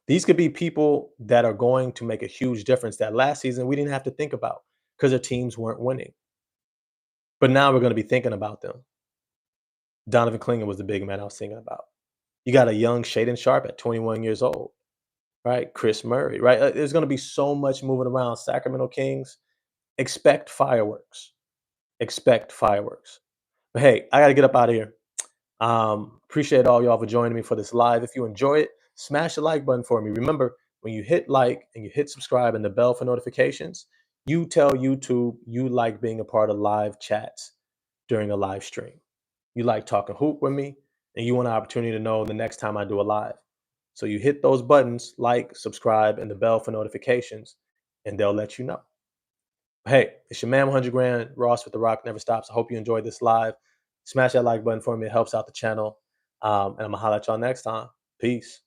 These could be people that are going to make a huge difference that last season we didn't have to think about because their teams weren't winning. But now we're going to be thinking about them. Donovan Klinger was the big man I was thinking about. You got a young Shaden Sharp at 21 years old, right? Chris Murray, right? There's going to be so much moving around. Sacramento Kings, expect fireworks. Expect fireworks. But hey, I got to get up out of here. Appreciate all y'all for joining me for this live. If you enjoy it, smash the like button for me. Remember, when you hit like and you hit subscribe and the bell for notifications, you tell YouTube you like being a part of live chats during a live stream. You like talking hoop with me, and you want an opportunity to know the next time I do a live. So you hit those buttons, like, subscribe, and the bell for notifications, and they'll let you know. Hey, it's your man 100 Grand, Ross with The Rock Never Stops. I hope you enjoyed this live. Smash that like button for me. It helps out the channel. And I'm going to holler at y'all next time. Peace.